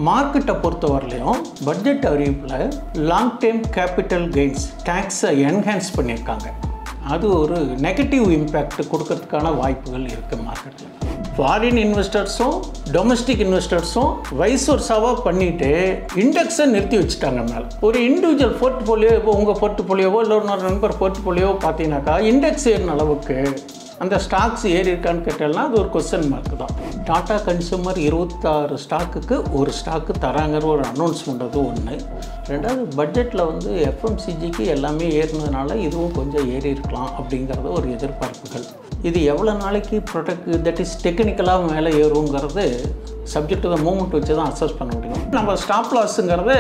மார்க்கெட்டை பொறுத்தவரையிலையும் பட்ஜெட் அறிவிப்பில் லாங் டைம் கேபிட்டல் கெயின்ஸ் டேக்ஸை என்ஹான்ஸ் பண்ணியிருக்காங்க. அது ஒரு நெகட்டிவ் இம்பேக்ட் கொடுக்கறதுக்கான வாய்ப்புகள் இருக்குது மார்க்கெட்டில். ஃபாரின் இன்வெஸ்டர்ஸும் டொமஸ்டிக் இன்வெஸ்டர்ஸும் வைஸ் வர்சாவாக பண்ணிவிட்டு இண்டெக்ஸை நிறுத்தி வச்சுட்டாங்க மேலே. ஒரு இண்டிவிஜுவல் போர்ட்ஃபோலியோ இப்போ உங்கள் போர்ட்ஃபோலியோவோ இல்லை ஒரு நண்பர் போர்ட்ஃபோலியோவோ பார்த்தீங்கன்னாக்கா இண்டெக்ஸ் ஏறின அளவுக்கு அந்த ஸ்டாக்ஸ் ஏறி இருக்கான்னு கேட்டால்னா அது ஒரு கொஸ்டின் மார்க் தான். டாடா கன்சூமர் 26 ஸ்டாக்குக்கு ஒரு ஸ்டாக்கு தராங்கிற ஒரு அனௌன்ஸ்மெண்ட் அது ஒன்று. ரெண்டாவது பட்ஜெட்டில் வந்து எஃப்எம்சிஜிக்கு எல்லாமே ஏறினதுனால இதுவும் கொஞ்சம் ஏறி இருக்கலாம் அப்படிங்கிறது ஒரு எதிர்பார்ப்புகள். இது எவ்வளோ நாளைக்கு ப்ரொடக்ட் தட் இஸ் டெக்னிக்கலாக மேலே ஏறுங்கிறது சப்ஜெக்ட் த மூமெண்ட் வச்சு தான் அசஸ் பண்ண முடியும். நம்ம ஸ்டாப் லாஸுங்கிறத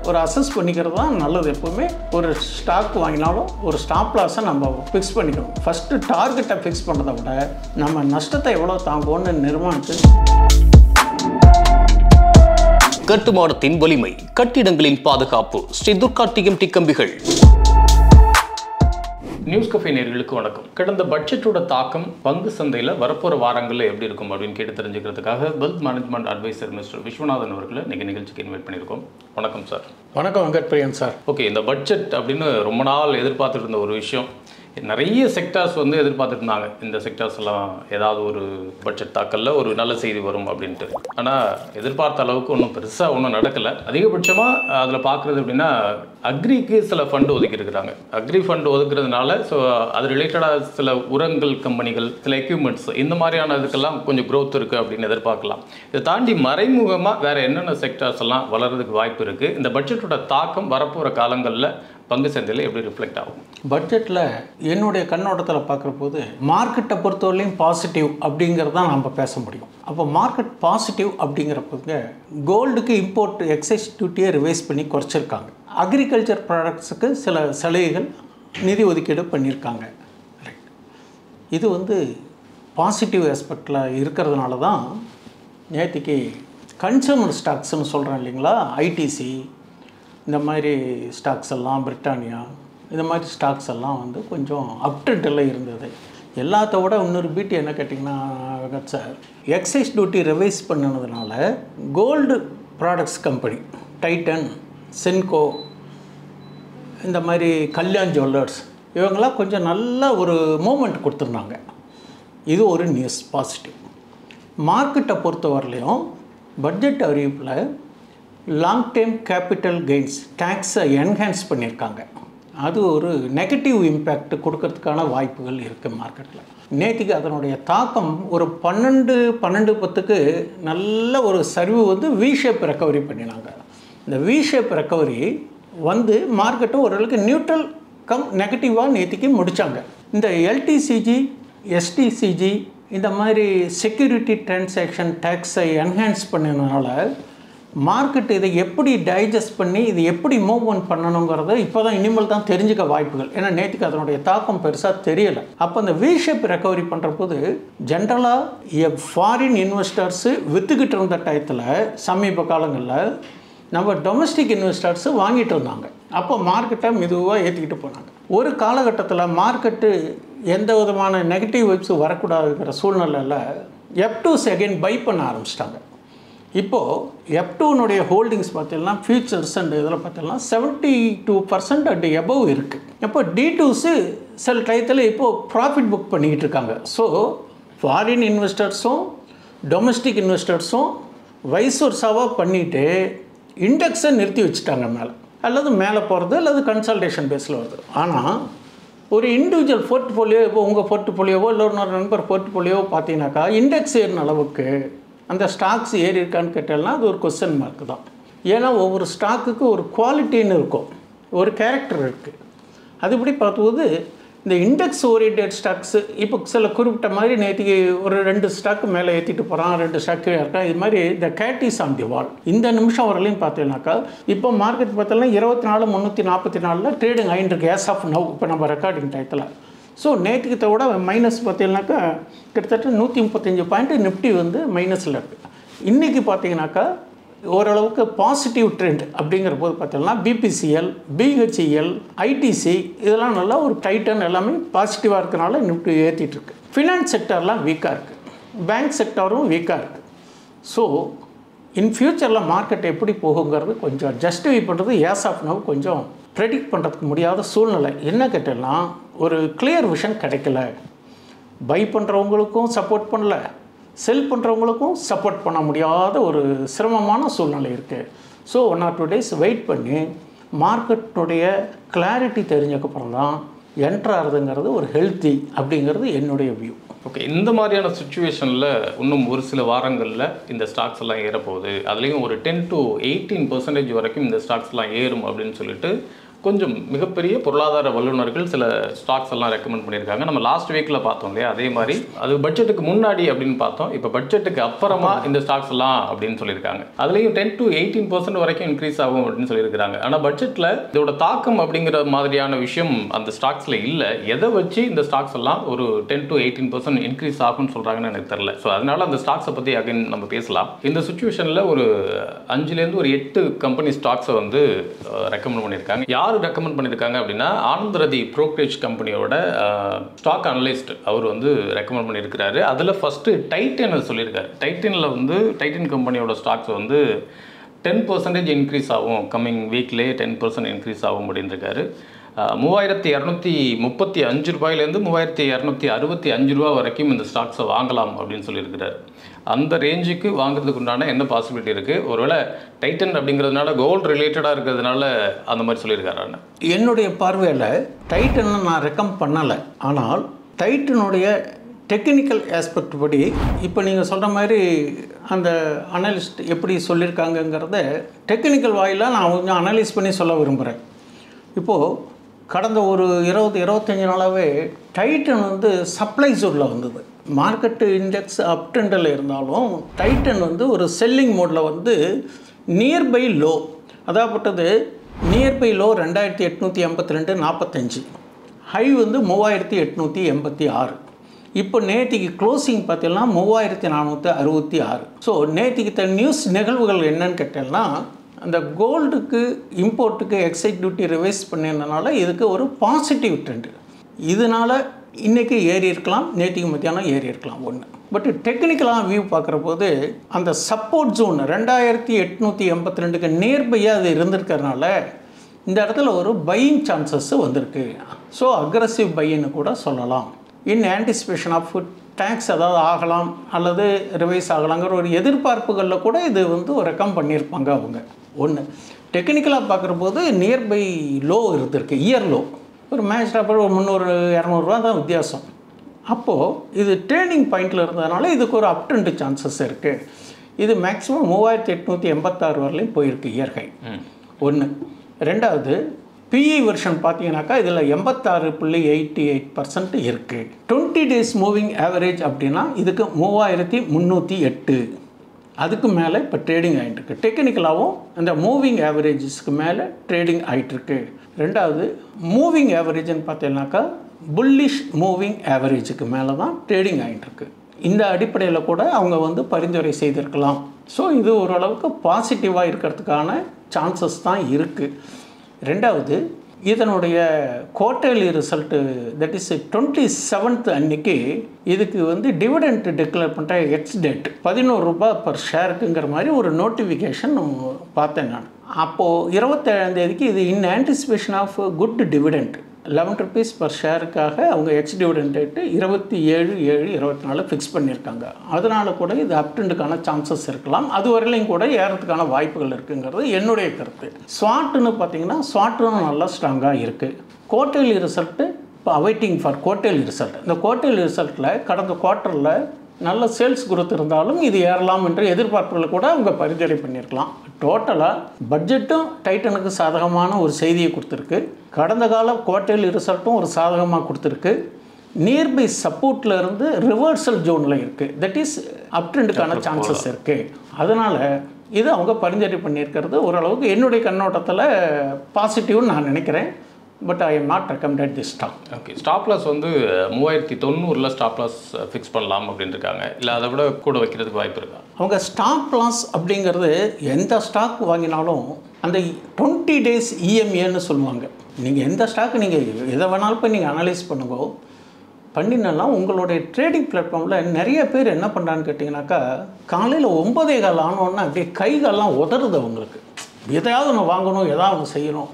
ஒரு அசஸ் பண்ணிக்கிறது தான் நல்லது. எப்போவுமே ஒரு ஸ்டாக் வாங்கினாலும் ஒரு ஸ்டாப் லாஸை நம்ம ஃபிக்ஸ் பண்ணிக்கணும். ஃபஸ்ட்டு டார்கெட்டை ஃபிக்ஸ் பண்ணுறதை விட நம்ம நஷ்டத்தை எவ்வளோ தாங்குவோன்னு நிர்மாணித்து. கட்டுமானத்தின் வலிமை, கட்டிடங்களின் பாதுகாப்பு, ஸ்ரீ துர்கா டிஎம்டி கம்பிகள். நியூஸ் கஃபே நேயர்களுக்கு வணக்கம். கடந்த பட்ஜெட்டோட தாக்கம் பங்கு சந்தையில் வரப்போகிற வாரங்களில் எப்படி இருக்கும் அப்படின்னு கேட்டு தெரிஞ்சுக்கிறதுக்காக wealth management advisor mister Viswanathan அவர்களை இன்றைக்கி நிகழ்ச்சிக்கு இன்வைட் பண்ணியிருக்கோம். வணக்கம் சார். வணக்கம் வெங்கட் பிரியன் சார். ஓகே, இந்த பட்ஜெட் அப்படின்னு ரொம்ப நாள் எதிர்பார்த்துட்டு இருந்த ஒரு விஷயம். நிறைய செக்டார்ஸ் வந்து எதிர்பார்த்துட்டு இருந்தாங்க, இந்த செக்டார்ஸ் எல்லாம் ஏதாவது ஒரு பட்ஜெட் தாக்கலில் ஒரு நல்ல செய்தி வரும் அப்படின்ட்டு. ஆனால் எதிர்பார்த்த அளவுக்கு ஒன்றும் பெருசாக ஒன்றும் நடக்கலை. அதிகபட்சமாக அதில் பார்க்குறது அப்படின்னா அக்ரிக்கு சில ஃபண்டு ஒதுக்கியிருக்கிறாங்க. அக்ரி ஃபண்டு ஒதுக்குறதுனால ஸோ அது ரிலேட்டடாக சில உரங்கள் கம்பெனிகள், சில எக்யூப்மெண்ட்ஸ், இந்த மாதிரியான இதுக்கெல்லாம் கொஞ்சம் க்ரோத் இருக்குது அப்படின்னு எதிர்பார்க்கலாம். இதை தாண்டி மறைமுகமாக வேறு என்னென்ன செக்டார்ஸ் எல்லாம் வளர்கிறதுக்கு வாய்ப்பு இருக்குது? இந்த பட்ஜெட்டோட தாக்கம் வரப்போகிற காலங்களில் பங்கு சந்தையில் எப்படி ரிஃப்ளெக்ட் ஆகும்? பட்ஜெட்டில் என்னுடைய கண்ணோட்டத்தில் பார்க்குற போது மார்க்கெட்டை பொறுத்தவரையிலையும் பாசிட்டிவ் அப்படிங்கிறது தான் நம்ம பேச முடியும். அப்போ மார்க்கெட் பாசிட்டிவ் அப்படிங்கிறப்பங்க கோல்டுக்கு இம்போர்ட் எக்ஸைஸ் டியூட்டியை ரிவைஸ் பண்ணி குறைச்சிருக்காங்க. அக்ரிகல்ச்சர் ப்ராடக்ட்ஸுக்கு சில சலுகைகள் நிதி ஒதுக்கீடு பண்ணியிருக்காங்க. ரைட், இது வந்து பாசிட்டிவ் ஆஸ்பெக்டில் இருக்கிறதுனால தான் நேற்றுக்கு கன்சூமர் ஸ்டாக்ஸ்ன்னு சொல்கிறேன் இல்லைங்களா, ஐடிசி இந்த மாதிரி ஸ்டாக்ஸ் எல்லாம், பிரிட்டானியா இந்த மாதிரி ஸ்டாக்ஸ் எல்லாம் வந்து கொஞ்சம் அப்ட்ரெண்டில் இருந்தது. எல்லாத்த விட இன்னொரு பீட்டி என்ன கேட்டிங்கன்னா சார், எக்ஸைஸ் டியூட்டி ரிவைஸ் பண்ணினதுனால gold products company Titan, Senco, இந்த மாதிரி கல்யாண் ஜுவல்லர்ஸ் இவங்களாம் கொஞ்சம் நல்ல ஒரு மூமெண்ட் கொடுத்துருந்தாங்க. இது ஒரு நியூஸ் பாசிட்டிவ். மார்க்கெட்டை பொறுத்தவரையிலையும் பட்ஜெட் அறிவிப்பில் லாங் டைம் கேபிட்டல் கெயின்ஸ் டேக்ஸை என்ஹான்ஸ் பண்ணியிருக்காங்க. அது ஒரு நெகட்டிவ் இம்பேக்ட் கொடுக்கறதுக்கான வாய்ப்புகள் இருக்குது மார்க்கெட்டில். நேற்றுக்கு அதனுடைய தாக்கம் ஒரு 12-10க்கு நல்ல ஒரு சரிவு வந்து வி ஷேப் ரெக்கவரி பண்ணினாங்க. இந்த வி ஷேப் ரெக்கவரி வந்து மார்க்கெட்டை ஓரளவுக்கு நியூட்ரல் கம் நெகட்டிவாக நேற்றுக்கு முடித்தாங்க. இந்த எல்டிசிஜி, எஸ்டிசிஜி இந்த மாதிரி செக்யூரிட்டி டிரான்சாக்ஷன் டேக்ஸை என்ஹான்ஸ் பண்ணினால மார்க்கெட் இதை எப்படி டைஜஸ்ட் பண்ணி இது எப்படி மூவ்மெண்ட் பண்ணணுங்கிறத இப்போ தான் இனிமேல் தான் தெரிஞ்சுக்க வாய்ப்புகள். ஏன்னா நேற்றுக்கு அதனுடைய தாக்கம் பெருசாக தெரியலை. அப்போ அந்த வி ஷேப் ரெக்கவரி பண்ணுற போது ஜென்ரலாக ஃபாரின் இன்வெஸ்டர்ஸு விற்றுக்கிட்டு இருந்த டயத்தில் சமீப காலங்களில் நம்ம டொமஸ்டிக் இன்வெஸ்டர்ஸு வாங்கிட்டு இருந்தாங்க. அப்போ மார்க்கெட்டை மெதுவாக ஏற்றிக்கிட்டு போனாங்க. ஒரு காலகட்டத்தில் மார்க்கெட்டு எந்த விதமான நெகட்டிவ் வைப்ஸு வரக்கூடாதுங்கிற சூழ்நிலையில் F2s அகைன் பை பண்ண ஆரம்பிச்சிட்டாங்க. இப்போது F2னுடைய ஹோல்டிங்ஸ் பார்த்தீங்கன்னா ஃபியூச்சர்ஸ் அண்ட் இதில் பார்த்தீங்கன்னா 72% அண்ட் எபவ் இருக்குது. இப்போ D2ஸு சில டயத்தில் இப்போது ப்ராஃபிட் புக் பண்ணிக்கிட்டு இருக்காங்க. ஸோ ஃபாரின் இன்வெஸ்டர்ஸும் டொமஸ்டிக் இன்வெஸ்டர்ஸும் வைஸ் வர்சாவாக பண்ணிவிட்டு இண்டெக்ஸை நிறுத்தி வச்சுட்டாங்க மேலே, அல்லது மேலே போகிறது அல்லது கன்சல்டேஷன் பேஸில் வருது. ஆனால் ஒரு இண்டிவிஜுவல் போர்ட்ஃபோலியோ இப்போ உங்கள் போர்ட்ஃபோலியோவோ இல்லை ஒரு நண்பர் போர்ட்ஃபோலியோவோ பார்த்தீங்கன்னாக்கா இண்டெக்ஸ் ஏறின அளவுக்கு அந்த ஸ்டாக்ஸ் ஏறி இருக்கான்னு கேட்டால்னா அது ஒரு கொஸ்டின் மார்க் தான். ஏன்னா ஒவ்வொரு ஸ்டாக்குக்கு ஒரு குவாலிட்டின்னு இருக்கும், ஒரு கேரக்டர் இருக்குது. அதுபடி பார்க்கும்போது இந்த இண்டெக்ஸ் ஓரியன்டட் ஸ்டாக்ஸு இப்போ சில குறிப்பிட்ட மாதிரி நேற்றுக்கு ஒரு 2 ஸ்டாக்கு மேலே ஏற்றிட்டு போகிறான், 2 ஸ்டாக்கு இருக்கான். இது மாதிரி இந்த கேட் இஸ் ஆன் தி வால். இந்த நிமிஷம் வரலையும் பார்த்தீங்கன்னாக்கா இப்போ மார்க்கெட் பார்த்தோம்னா 24,344 ட்ரேடிங் ஆகிட்டு இருக்கு ஆஸ் ஆஃப் நவ், இப்போ நம்ம ரெக்கார்டிங் டயத்தில். ஸோ நேற்றுக்கிட்ட விட மைனஸ் பார்த்தீங்கன்னாக்கா கிட்டத்தட்ட 135 பாயிண்ட் நிஃப்டி வந்து மைனஸில் இருக்குது. இன்றைக்கி பார்த்தீங்கன்னாக்கா ஓரளவுக்கு பாசிட்டிவ் ட்ரெண்ட் அப்படிங்கிற போது பார்த்தீங்கன்னா பிபிசிஎல், பிஹெச்இஎல், ஐடிசி இதெல்லாம் நல்லா ஒரு டைட்டன் எல்லாமே பாசிட்டிவாக இருக்கனால நிஃப்டி ஏற்றிட்டு இருக்கு. ஃபினான்ஸ் செக்டர்லாம் வீக்காக இருக்குது, பேங்க் செக்டரும் வீக்காக இருக்குது. ஸோ இன் ஃப்யூச்சரில் மார்க்கெட் எப்படி போகுங்கிறது கொஞ்சம் ஜஸ்டிஃபை பண்ணுறது ஏஸ் ஆஃப் நவ் கொஞ்சம் ப்ரெடிக்ட் பண்ணுறதுக்கு முடியாத சூழ்நிலை. என்ன கேட்டேன்னா ஒரு கிளியர் விஷன் கிடைக்கல. பை பண்ணுறவங்களுக்கும் சப்போர்ட் பண்ணல, செல் பண்ணுறவங்களுக்கும் சப்போர்ட் பண்ண முடியாத ஒரு சிரமமான சூழ்நிலை இருக்குது. ஸோ 1 or 2 days வெயிட் பண்ணி மார்க்கெட்டுடைய கிளாரிட்டி தெரிஞ்சக்கப்புறம் தான் என்ட்ரு ஆகுதுங்கிறது ஒரு ஹெல்த்தி அப்படிங்கிறது என்னுடைய வியூ. ஓகே, இந்த மாதிரியான சுச்சுவேஷனில் இன்னும் ஒரு சில வாரங்களில் இந்த ஸ்டாக்ஸ் எல்லாம் ஏறப்போகுது, அதுலேயும் ஒரு 10 to 18% வரைக்கும் இந்த ஸ்டாக்ஸ் எல்லாம் ஏறும் அப்படின்னு சொல்லிட்டு கொஞ்சம் மிகப்பெரிய பொருளாதார வல்லுநர்கள் சில ஸ்டாக்ஸ் எல்லாம் ரெக்கமெண்ட் பண்ணியிருக்காங்க. நம்ம லாஸ்ட் வீக்கில் பார்த்தோம் இல்லையா, அதே மாதிரி அது பட்ஜெட்டுக்கு முன்னாடி அப்படின்னு பார்த்தோம், இப்போ பட்ஜெட்டுக்கு அப்புறமா இந்த ஸ்டாக்ஸ் எல்லாம் அப்படின்னு சொல்லியிருக்காங்க. அதுலேயும் 10 to 18% வரைக்கும் இன்க்ரீஸ் ஆகும் அப்படின்னு சொல்லியிருக்காங்க. ஆனால் பட்ஜெட்டில் இதோட தாக்கம் அப்படிங்கிற மாதிரியான விஷயம் அந்த ஸ்டாக்ஸில் இல்லை. எதை வச்சு இந்த ஸ்டாக்ஸ் எல்லாம் ஒரு 10 to 18% இன்க்ரீஸ் ஆகும்னு சொல்கிறாங்கன்னு எனக்கு தெரியல. ஸோ அதனால அந்த ஸ்டாக்ஸை பற்றி அகைன் நம்ம பேசலாம். இந்த சுச்சுவேஷனில் ஒரு 5லேருந்து ஒரு 8 கம்பெனி ஸ்டாக்ஸை வந்து ரெக்கமெண்ட் பண்ணியிருக்காங்க. யார் ரெக்கமெண்ட் பண்ணியிருக்காங்க அப்படின்னா ஆனந்தரதி ப்ரோக்கரேஜ் கம்பெனியோட ஸ்டாக் அனலிஸ்ட் அவர் வந்து ரெக்கமெண்ட் பண்ணியிருக்கிறாரு. அதில் ஃபஸ்ட்டு டைட்டன் சொல்லியிருக்காரு. டைட்டன் கம்பெனியோட ஸ்டாக்ஸ் வந்து 10% இன்க்ரீஸ் ஆகும், கம்மிங் வீக்லேயே 10% இன்க்ரீஸ் ஆகும் அப்படின்னு இருக்காரு. 3235 ரூபாயிலேருந்து 3265 ரூபா வரைக்கும் இந்த ஸ்டாக்ஸை வாங்கலாம் அப்படின்னு சொல்லியிருக்கிறார். அந்த ரேஞ்சுக்கு வாங்குறதுக்கு உண்டான என்ன பாசிபிலிட்டி இருக்குது? ஒருவேளை டைட்டன் அப்படிங்கிறதுனால கோல்டு ரிலேட்டடாக இருக்கிறதுனால அந்த மாதிரி சொல்லியிருக்காரு. என்னுடைய பார்வையில் டைட்டனை நான் ரெக்கமெண்ட் பண்ணலை. ஆனால் டைட்டனுடைய டெக்னிக்கல் ஆஸ்பெக்ட் படி இப்போ நீங்கள் சொல்கிற மாதிரி அந்த அனலிஸ்ட் எப்படி சொல்லியிருக்காங்கங்கிறத டெக்னிக்கல் வாயிலாக நான் கொஞ்சம் அனலைஸ் பண்ணி சொல்ல விரும்புகிறேன். இப்போது கடந்த ஒரு 20-25 நாளாகவே டைட்டன் வந்து சப்ளை ஜோனில் வந்தது. மார்க்கெட்டு இண்டெக்ஸ் அப் ட்ரெண்டில் இருந்தாலும் டைட்டன் வந்து ஒரு செல்லிங் மோடில் வந்து நியர்பை லோ, அதாகப்பட்டது நியர்பை லோ 2882.45, ஹை வந்து 3886. இப்போ நேற்றுக்கு க்ளோசிங் பார்த்தீங்கன்னா 3466. ஸோ நேற்றுக்கு நியூஸ் நிகழ்வுகள் என்னன்னு கேட்டேன்னா அந்த கோல்டுக்கு இம்போர்ட்டுக்கு எக்ஸைஸ் டியூட்டி ரிவைஸ் பண்ணியிருந்தனால இதுக்கு ஒரு பாசிட்டிவ் ட்ரெண்டு. இதனால் இன்றைக்கி ஏறி இருக்கலாம், நேற்றுக்கு மத்தியானம் ஏறி இருக்கலாம் ஒன்று. பட் டெக்னிக்கலாக வியூ பார்க்குற போது அந்த சப்போர்ட் ஜோன் 2882க்கு நியர்பையாக அது இருந்திருக்கிறதுனால இந்த இடத்துல ஒரு பையிங் சான்சஸ் வந்திருக்கு. ஸோ அக்ரஸிவ் பையின்னு கூட சொல்லலாம். இன் ஆன்டிசிபேஷன் ஆஃப் டேக்ஸ் ஏதாவது ஆகலாம் அல்லது ரிவைஸ் ஆகலாங்கிற ஒரு எதிர்பார்ப்புகளில் கூட இது வந்து ஒரு ரெக்கம் பண்ணியிருப்பாங்க அவங்க. ஒன்று டெக்னிக்கலாக பார்க்குற போது நியர்பை லோ இருந்திருக்கு, இயர் லோ ஒரு மேட்ச் ஒரு 300-200 ரூபா தான் வித்தியாசம். அப்போது இது ட்ரேடிங் பாயிண்டில் இருந்ததுனால இதுக்கு ஒரு அப் ட்ரெண்ட் சான்சஸ் இருக்குது. இது மேக்ஸிமம் 3886 வரலையும் போயிருக்கு இயர் ஹை. ஒன்று. ரெண்டாவது பிஇ வெர்ஷன் பார்த்தீங்கன்னாக்கா இதில் 86.88% இருக்குது. 20 days மூவிங் ஆவரேஜ் அப்படின்னா இதுக்கு 3308. அதுக்கு மேலே இப்போ ட்ரேடிங் ஆகிட்டுருக்கு. டெக்னிக்கலாகவும் அந்த மூவிங் ஆவரேஜஸ்க்கு மேலே ட்ரேடிங் ஆகிட்டுருக்கு. ரெண்டாவது மூவிங் ஆவரேஜ்னு பார்த்தீங்கன்னாக்கா புல்லிஷ் மூவிங் ஆவரேஜுக்கு மேலே தான் ட்ரேடிங் ஆகிட்டுருக்கு. இந்த அடிப்படையில் கூட அவங்க வந்து பரிந்துரை செய்திருக்கலாம். ஸோ இது ஓரளவுக்கு பாசிட்டிவாக இருக்கிறதுக்கான சான்சஸ் தான் இருக்குது. ரெண்டாவது இதனுடைய quarterly result that is 27th அன்னைக்கு இதுக்கு வந்து டிவிடெண்ட் டிக்ளேர் பண்ணுற எக்ஸ் டேட் 11 ரூபா பர் ஷேருக்குங்கிற மாதிரி ஒரு நோட்டிஃபிகேஷன் பார்த்தேன் நான். அப்போது 27ஆம் தேதிக்கு இது in anticipation of good dividend 11 rupees per ஷேருக்காக அவங்க எக்ஸ் டிவிடெண்ட் ரேட்டு 27/7/24 ஃபிக்ஸ் பண்ணியிருக்காங்க. அதனால் கூட இது அப்ட்ரெண்டுக்கான சான்சஸ் இருக்கலாம். அது வரையிலையும் கூட ஏறதுக்கான வாய்ப்புகள் இருக்குங்கிறது என்னுடைய கருத்து. ஸ்வாட்டுன்னு பார்த்தீங்கன்னா ஸ்வாட்டும் நல்லா ஸ்ட்ராங்காக இருக்குது. குவார்ட்டர்லி ரிசல்ட்டு இப்போ அவைட்டிங் ஃபார் குவார்ட்டர்லி ரிசல்ட். இந்த குவார்ட்டர்லி ரிசல்ட்டில் கடந்த குவார்ட்டரில் நல்ல சேல்ஸ் குரோத் இருந்தாலும் இது ஏறலாம் என்ற எதிர்பார்ப்புகளை கூட அவங்க பரிந்துரை பண்ணியிருக்கலாம். டோட்டலாக பட்ஜெட்டும் டைட்டனுக்கு சாதகமான ஒரு செய்தியை கொடுத்துருக்கு. கடந்த கால குவார்ட்டர்லி ரிசல்ட்டும் ஒரு சாதகமாக கொடுத்துருக்கு. நியர்பை சப்போர்ட்டில் இருந்து ரிவர்சல் ஜோனில் இருக்குது. தட் இஸ் அப் ட்ரெண்டுக்கான சான்சஸ் இருக்குது. அதனால் இது அவங்க பரிந்துரை பண்ணியிருக்கிறது ஓரளவுக்கு என்னுடைய கண்ணோட்டத்தில் பாசிட்டிவ்னு நான் நினைக்கிறேன். But I am not recommended this stock. Okay, stop loss வந்து 3090 ஸ்டாப் லாஸ் ஃபிக்ஸ் பண்ணலாம் அப்படின்னு இருக்காங்க. இல்லை அதை விட கூட வைக்கிறதுக்கு வாய்ப்பு இருக்கா? அவங்க ஸ்டாப் லாஸ் அப்படிங்கிறது எந்த ஸ்டாக் வாங்கினாலும் அந்த 20 days இஎம்ஏன்னு சொல்லுவாங்க. நீங்கள் எந்த ஸ்டாக்கு நீங்கள் எதை வேணாலும் போய் நீங்கள் அனலைஸ் பண்ணுங்க. பண்ணினா உங்களுடைய ட்ரேடிங் பிளாட்ஃபார்மில் நிறைய பேர் என்ன பண்ணுறான்னு கேட்டிங்கனாக்கா, காலையில் 9:15 ஆனோன்னா அப்படியே கைகாலெலாம் உதறுது அவங்களுக்கு. எதையாவது நான் வாங்கணும், எதாவது செய்யணும்.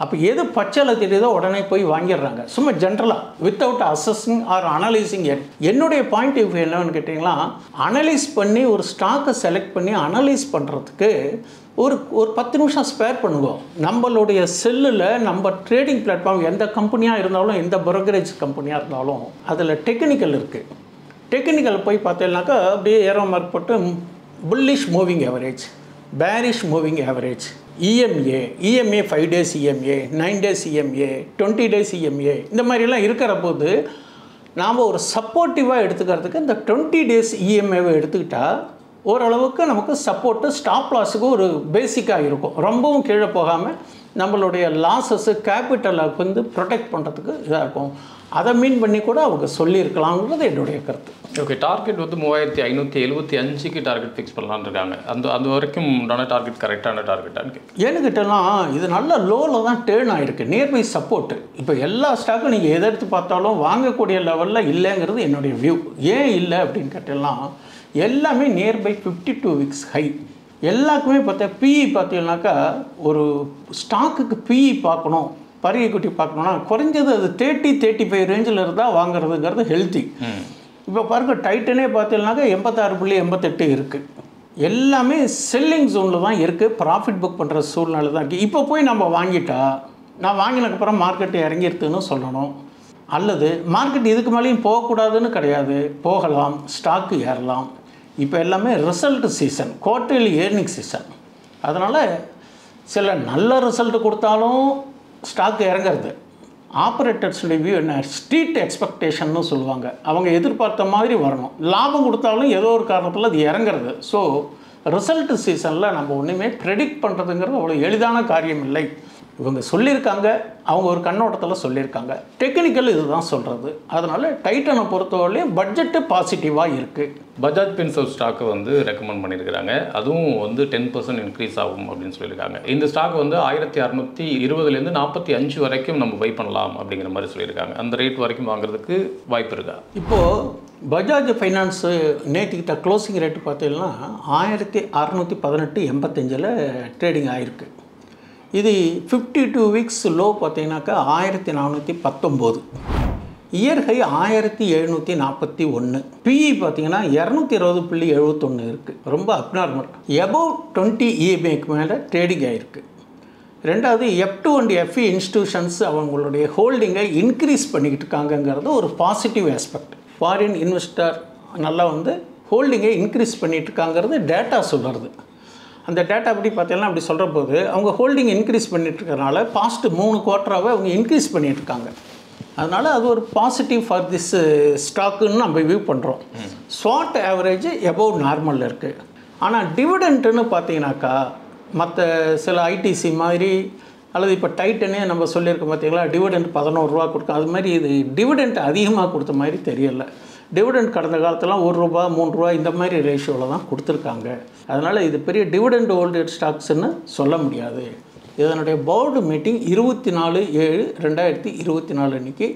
அப்போ எது பச்சையில் தெரியுதோ உடனே போய் வாங்கிடுறாங்க, சும்மா ஜென்ரலாக வித்தவுட் அசஸிங் ஆர் அனலைசிங். என்னுடைய பாயிண்ட் ஆஃப் வியூ என்னன்னு கேட்டிங்கன்னா, அனலைஸ் பண்ணி ஒரு ஸ்டாக்கை செலக்ட் பண்ணி அனலைஸ் பண்ணுறதுக்கு ஒரு 10 நிமிஷம் ஸ்பேர் பண்ணுவோம். நம்மளுடைய செல்லில் நம்ம ட்ரேடிங் பிளாட்ஃபார்ம் எந்த கம்பெனியாக இருந்தாலும், எந்த ப்ரோக்கரேஜ் கம்பெனியாக இருந்தாலும் அதில் டெக்னிக்கல் இருக்குது. டெக்னிக்கல் போய் பார்த்தீங்கன்னாக்கா அப்படியே ஏரோ மார்க் போட்டு bullish moving average, bearish moving average, EMA 5 days EMA, 9 days EMA, 20 days EMA, இந்த மாதிரிலாம் இருக்கிற போது நாம் ஒரு சப்போர்ட்டிவாக எடுத்துக்கிறதுக்கு இந்த 20 days EMAவை எடுத்துக்கிட்டால் ஓரளவுக்கு நமக்கு சப்போர்ட்டு ஸ்டாப் லாஸுக்கு ஒரு பேசிக்காக இருக்கும். ரொம்பவும் கீழே போகாமல் நம்மளுடைய லாஸஸு கேபிட்டலை வந்து ப்ரொடெக்ட் பண்ணுறதுக்கு இதாக இருக்கும். அதை மீன் பண்ணி கூட அவங்க சொல்லியிருக்கலாங்கிறது என்னுடைய கருத்து. ஓகே, டார்கெட் வந்து 3575க்கு டார்கெட் ஃபிக்ஸ் பண்ணலான்னு இருக்காங்க. அந்த வரைக்கும் உண்டான டார்கெட் கரெக்டான டார்கெட்டான்னு ஏன்னுக்கிட்டலாம் இது நல்ல லோவில் தான் டேர்ன் ஆகிருக்கு, நியர்பை சப்போர்ட்டு. இப்போ எல்லா ஸ்டாக்கும் நீங்கள் எதை எடுத்து பார்த்தாலும் வாங்கக்கூடிய லெவலில் இல்லைங்கிறது என்னுடைய வியூ. ஏன் இல்லை அப்படின்னு கேட்டலாம், எல்லாமே நியர்பை 52 weeks ஹை. எல்லாருக்குமே பார்த்தா பிஇ பார்த்தீங்கன்னாக்கா, ஒரு ஸ்டாக்குக்கு பிஇ பார்க்கணும், பரிய குட்டி பார்க்கணுன்னா குறைஞ்சது அது 30-35 ரேஞ்சில் இருந்தால் வாங்குறதுங்கிறது ஹெல்த்தி. இப்போ பாருங்க, டைட்டனே பார்த்தீங்கன்னாக்கா 86.88 இருக்குது. எல்லாமே செல்லிங் ஜோனில் தான் இருக்குது, ப்ராஃபிட் புக் பண்ணுற சூழ்நிலை தான் இருக்குது. இப்போ போய் நம்ம வாங்கிட்டா, நான் வாங்கினதுக்கப்புறம் மார்க்கெட்டு இறங்கிருக்குன்னு சொல்லணும். அல்லது மார்க்கெட் இதுக்கு மேலேயும் போகக்கூடாதுன்னு கிடையாது, போகலாம், ஸ்டாக்கு ஏறலாம். இப்போ எல்லாமே result season, quarterly earning season. அதனால் சில நல்ல ரிசல்ட் கொடுத்தாலும் ஸ்டாக்கு இறங்கிறது. ஆப்ரேட்டர்ஸுடைய வியூ என்ன, ஸ்ட்ரீட் எக்ஸ்பெக்டேஷன்னு சொல்லுவாங்க. அவங்க எதிர்பார்த்த மாதிரி வரணும், லாபம் கொடுத்தாலும் ஏதோ ஒரு காரணத்தில் அது இறங்கிறது. ஸோ ரிசல்ட் சீசனில் நம்ம ஒன்றுமே ப்ரெடிக்ட் பண்ணுறதுங்கிறது அவ்வளோ எளிதான காரியம் இல்லை. இவங்க சொல்லியிருக்காங்க, அவங்க ஒரு கண்ணோட்டத்தில் சொல்லியிருக்காங்க. டெக்னிக்கல் இதுதான் சொல்கிறது. அதனால் டைட்டனை பொறுத்தவரையிலையும் பட்ஜெட்டு பாசிட்டிவாக இருக்குது. பஜாஜ் ஃபின்சர்வ் ஸ்டாக்கு வந்து ரெக்கமெண்ட் பண்ணியிருக்கிறாங்க. அதுவும் வந்து 10% இன்க்ரீஸ் ஆகும் அப்படின்னு சொல்லியிருக்காங்க. இந்த ஸ்டாக் வந்து 1620 45 வரைக்கும் நம்ம பை பண்ணலாம் அப்படிங்கிற மாதிரி சொல்லியிருக்காங்க. அந்த ரேட் வரைக்கும் வாங்குறதுக்கு வாய்ப்பு இருக்கா? இப்போது பஜாஜ் ஃபைனான்ஸு நேற்றுக்கிட்ட க்ளோசிங் ரேட்டு பார்த்தீங்கன்னா 1618.85 ட்ரேடிங் ஆகிருக்கு. இது 52 weeks லோ பார்த்தீங்கன்னாக்கா 1419. Year high 1741. பிஇ பார்த்தீங்கன்னா 220.71 இருக்குது. ரொம்ப அப்நார்மல். எபவ் 20 EMAக்கு மேலே ட்ரேடிங் ஆகிருக்கு. ரெண்டாவது F2 and FE இன்ஸ்டிடியூஷன்ஸ் அவங்களுடைய ஹோல்டிங்கை இன்க்ரீஸ் பண்ணிக்கிட்டு இருக்காங்கங்கிறது ஒரு பாசிட்டிவ் ஆஸ்பெக்ட். ஃபாரின் இன்வெஸ்டர் நல்லா வந்து ஹோல்டிங்கை இன்க்ரீஸ் பண்ணிகிட்டு இருக்காங்கிறது டேட்டா சொல்கிறது. அந்த டேட்டா அப்படி பார்த்தீங்கன்னா அப்படி சொல்கிற போது அவங்க ஹோல்டிங் இன்க்ரீஸ் பண்ணிட்டுருக்கனால பாஸ்ட்டு 3 குவார்ட்டராகவே அவங்க இன்க்ரீஸ் பண்ணிகிட்ருக்காங்க. அதனால் அது ஒரு பாசிட்டிவ் ஃபார் திஸ் ஸ்டாக்குன்னு நம்ம வியூ பண்ணுறோம். ஸ்வாட் ஆவரேஜ் எபோவ் நார்மலில் இருக்குது. ஆனால் டிவிடெண்ட்டுன்னு பார்த்தீங்கன்னாக்கா மற்ற சில ஐடிசி மாதிரி அல்லது இப்போ டைட்டனே நம்ம சொல்லியிருக்கோம் பார்த்தீங்களா, டிவிடெண்ட் 11 ரூபா கொடுக்கும். அது மாதிரி இது டிவிடெண்ட் அதிகமாக கொடுத்த மாதிரி தெரியலை. டிவிடெண்ட் கடந்த காலத்தில் 1 ரூபா 3 ரூபா இந்த மாதிரி ரேஷியோவில் தான் கொடுத்துருக்காங்க. அதனால் இது பெரிய டிவிடெண்ட் ஹோல்டட் ஸ்டாக்ஸ்ன்னு சொல்ல முடியாது. இதனுடைய போர்டு மீட்டிங் 24/7/2024 அன்றைக்கி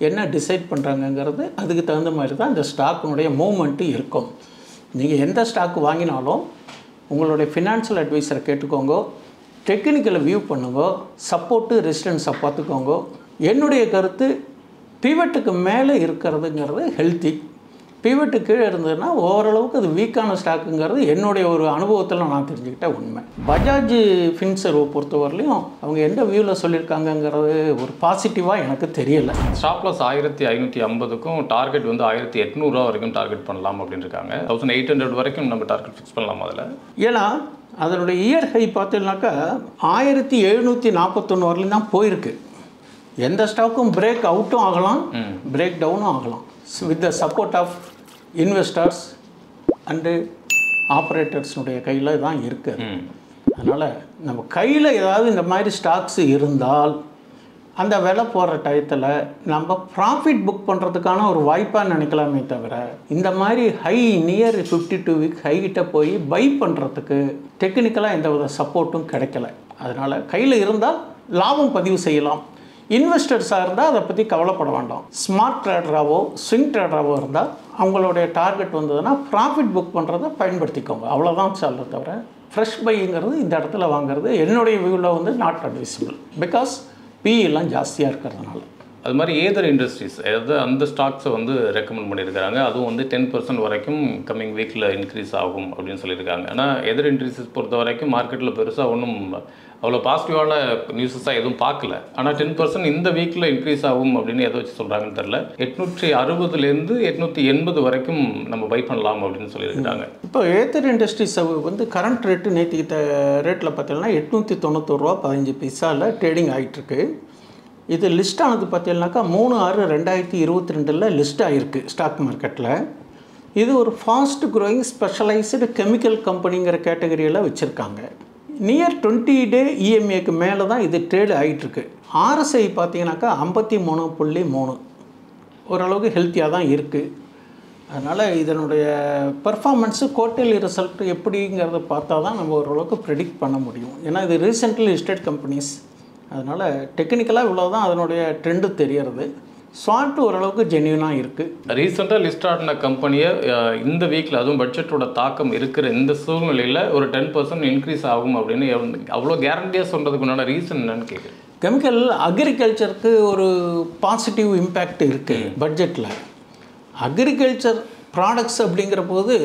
என்ன டிசைட் பண்ணுறாங்கங்கிறது அதுக்கு தகுந்த மாதிரி தான் இந்த ஸ்டாக்கினுடைய மூவ்மெண்ட்டு இருக்கும். நீங்கள் எந்த ஸ்டாக்கு வாங்கினாலும் உங்களுடைய ஃபினான்ஷியல் அட்வைஸரை கேட்டுக்கோங்க, டெக்னிக்கலை வியூ பண்ணுங்க, சப்போர்ட்டு ரெசிஸ்டன்ஸை பார்த்துக்கோங்க. என்னுடைய கருத்து பிவட்டுக்கு மேலே இருக்கிறதுங்கிறது ஹெல்த்தி. பிவட்டு கீழே இருந்ததுன்னா ஓரளவுக்கு அது வீக்கான ஸ்டாக்குங்கிறது என்னுடைய ஒரு அனுபவத்தில் நான் தெரிஞ்சுக்கிட்ட உண்மை. பஜாஜ் ஃபின்சர்வை பொறுத்தவரையிலையும் அவங்க எந்த வியூவில் சொல்லியிருக்காங்கங்கிறது ஒரு பாசிட்டிவாக எனக்கு தெரியலை. ஸ்டாப் லாஸ் 1550க்கும் டார்கெட் வந்து 1800 வரைக்கும் டார்கெட் பண்ணலாம் அப்படின்னு இருக்காங்க. 1800 வரைக்கும் நம்ம டார்கெட் ஃபிக்ஸ் பண்ணலாம். அதில் ஏன்னா அதனுடைய இயர் ஹை பார்த்தீங்கன்னாக்கா 1741 வரையிலும் தான் போயிருக்கு. எந்த ஸ்டாக்கும் பிரேக் அவுட்டும் ஆகலாம், பிரேக் டவுனும் ஆகலாம். With the support of investors and ஆப்ரேட்டர்ஸுடைய கையில் தான் இருக்குது. அதனால் நம்ம கையில் ஏதாவது இந்த மாதிரி ஸ்டாக்ஸ் இருந்தால் அந்த விலை போகிற டயத்தில் நம்ம ப்ராஃபிட் புக் பண்ணுறதுக்கான ஒரு வாய்ப்பாக நினைக்கலாமே தவிர இந்த மாதிரி ஹை நியர் 52 week ஹைகிட்ட போய் பை பண்ணுறதுக்கு டெக்னிக்கலாக எந்த வித சப்போர்ட்டும் கிடைக்கல. அதனால் கையில் இருந்தால் லாபம் பதிவு செய்யலாம். இன்வெஸ்டர்ஸாக இருந்தால் அதை பற்றி கவலைப்பட வேண்டாம். ஸ்மார்ட் ட்ரேடராகவோ ஸ்விங் ட்ரேடராகவோ இருந்தால் அவங்களுடைய டார்கெட் வந்ததுன்னா ப்ராஃபிட் புக் பண்ணுறதை பயன்படுத்திக்கோங்க. அவ்வளோதான் சொல்ல தவிர ஃப்ரெஷ் பைங்கிறது இந்த இடத்துல வாங்குறது என்னுடைய வியூவில் வந்து நாட் அட்வைசபிள். பிகாஸ் பிஇலாம் ஜாஸ்தியாக இருக்கிறதுனால. அது மாதிரி ஏதர் இண்டஸ்ட்ரீஸ் அதாவது அந்த ஸ்டாக்ஸை வந்து ரெக்கமெண்ட் பண்ணியிருக்காங்க. அதுவும் வந்து 10% வரைக்கும் கம்மிங் வீக்கில் இன்க்ரீஸ் ஆகும் அப்படின்னு சொல்லியிருக்காங்க. ஆனால் எதர் இண்டஸ்ட்ரீஸ் பொறுத்த வரைக்கும் மார்க்கெட்டில் பெருசாக ஒன்றும் அவ்வளோ பாசிட்டிவான நியூஸஸாக எதுவும் பார்க்கல. ஆனால் 10% இந்த வீக்கில் இன்க்ரீஸ் ஆகும் அப்படின்னு எதை வச்சு சொல்கிறாங்கன்னு தெரில. 860லேருந்து 880 வரைக்கும் நம்ம பை பண்ணலாம் அப்படின்னு சொல்லியிருக்காங்க. இப்போ ஏதர் இண்டஸ்ட்ரீஸ் வந்து கரண்ட் ரேட்டு நேற்று ரேட்டில் பார்த்தீங்கன்னா 891 ரூபா 15 பைசாவில் ட்ரேடிங் ஆகிட்டுருக்கு. இது லிஸ்ட் ஆனது பார்த்தீங்கன்னாக்கா 3/6/2022 லிஸ்ட் ஆகிருக்கு ஸ்டாக் மார்க்கெட்டில். இது ஒரு ஃபாஸ்ட் க்ரோயிங் ஸ்பெஷலைஸ்டு கெமிக்கல் கம்பெனிங்கிற கேட்டகரியில் வச்சுருக்காங்க. நியர் 20 டே இஎம்ஏக்கு மேலே தான் இது ட்ரேடு ஆகிட்டுருக்கு. ஆர்எஸ்ஐ பார்த்தீங்கன்னாக்கா 53.3 ஓரளவுக்கு ஹெல்த்தியாக தான் இருக்குது. அதனால் இதனுடைய பர்ஃபார்மன்ஸு குவார்ட்டர்லி ரிசல்ட் எப்படிங்கிறத பார்த்தா தான் நம்ம ஓரளவுக்கு ப்ரெடிக்ட் பண்ண முடியும். ஏன்னா இது ரீசெண்ட்லி லிஸ்டட் கம்பெனிஸ். அதனால் டெக்னிக்கலாக இவ்வளோ தான் அதனுடைய ட்ரெண்டு தெரியறது. ஸ்வாட் ஓரளவுக்கு ஜென்யூனாக இருக்குது. ரீசெண்டாக லிஸ்ட் ஆன கம்பெனியை இந்த வீக்கில் அதுவும் பட்ஜெட்டோட தாக்கம் இருக்கிற இந்த சூழ்நிலையில் ஒரு 10% இன்க்ரீஸ் ஆகும் அப்படின்னு அவ்வளோ கேரண்டியாக சொல்கிறதுக்கு உண்டான ரீசன் என்னன்னு கேட்குறேன். கெமிக்கல் அக்ரிகல்ச்சருக்கு ஒரு பாசிட்டிவ் இம்பேக்ட் இருக்குது பட்ஜெட்டில். அக்ரிகல்ச்சர் ப்ராடக்ட்ஸ் அப்படிங்கிற போது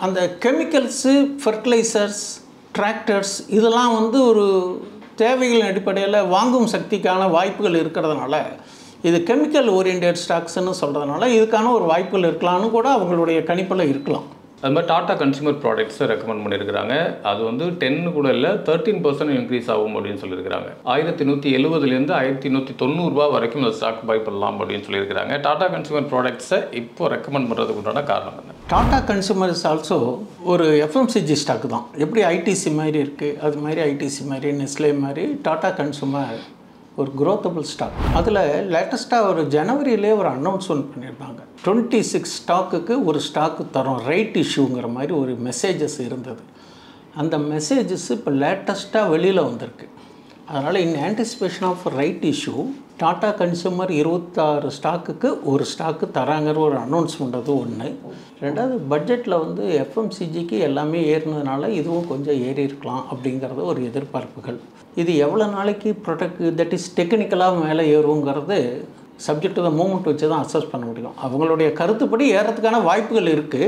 அந்த கெமிக்கல்ஸு, ஃபர்டிலைசர்ஸ், டிராக்டர்ஸ் இதெல்லாம் வந்து ஒரு தேவைகளின் அடிப்படையில் வாங்கும் சக்திக்கான வாய்ப்புகள் இருக்கிறதுனால இது கெமிக்கல் ஓரியன்டட் ஸ்டாக்ஸ்ன்னு சொல்கிறதுனால இதுக்கான ஒரு வாய்ப்புகள் இருக்கலாம்னு கூட அவங்களுடைய கணிப்பில் இருக்கலாம். அது மாதிரி டாடா கன்சூமர் ப்ராடக்ட்ஸை ரெக்கமெண்ட் பண்ணியிருக்கிறாங்க. அது வந்து 10 கூட இல்லை 13% இன்க்ரீஸ் ஆகும் அப்படின்னு சொல்லியிருக்கிறாங்க. 1170லேருந்து 1190 ரூபா வரைக்கும் அந்த ஸ்டாக் பை பண்ணலாம் அப்படின்னு சொல்லியிருக்கிறாங்க. டாடா கன்சூமர் ப்ராடக்ட்ஸை இப்போ ரெக்கமெண்ட் பண்ணுறதுக்கு உண்டான காரணம் என்ன? டாடா கன்சூமர் இஸ் ஆல்சோ ஒரு எஃப்எம்சிஜி ஸ்டாக் தான். எப்படி ஐடிசி மாதிரி இருக்குது அது மாதிரி ஐடிசி மாதிரி நெஸ்லே மாதிரி டாடா கன்சூமர் ஒரு க்ரோத்தபிள் ஸ்டாக். அதில் லேட்டஸ்ட்டாக ஒரு ஜனவரியிலே ஒரு அனௌன்ஸ்மெண்ட் பண்ணியிருப்பாங்க. 26 ஸ்டாக்குக்கு ஒரு ஸ்டாக்கு தரோம் ரைட் இஷ்யூங்கிற மாதிரி ஒரு மெசேஜஸ் இருந்தது. அந்த மெசேஜஸ் இப்போ லேட்டஸ்ட்டாக வெளியில் வந்திருக்கு. அதனால் in anticipation of right issue Tata consumer 26 ஸ்டாக்குக்கு ஒரு ஸ்டாக்கு தராங்கிற ஒரு அனௌன்ஸ்மெண்ட் அது ஒன்று. ரெண்டாவது பட்ஜெட்டில் வந்து எஃப்எம்சிஜிக்கு எல்லாமே ஏறினதுனால இதுவும் கொஞ்சம் ஏறி இருக்கலாம் அப்படிங்கிறது ஒரு எதிர்பார்ப்புகள். இது எவ்வளோ நாளைக்கு ப்ரொடக்ட் தட் இஸ் டெக்னிக்கலாக மேலே ஏறுங்கிறது சப்ஜெக்ட் டு த மூமெண்ட் வச்சு தான் அசஸ் பண்ண முடியும். அவங்களுடைய கருத்துப்படி ஏறதுக்கான வாய்ப்புகள் இருக்குது.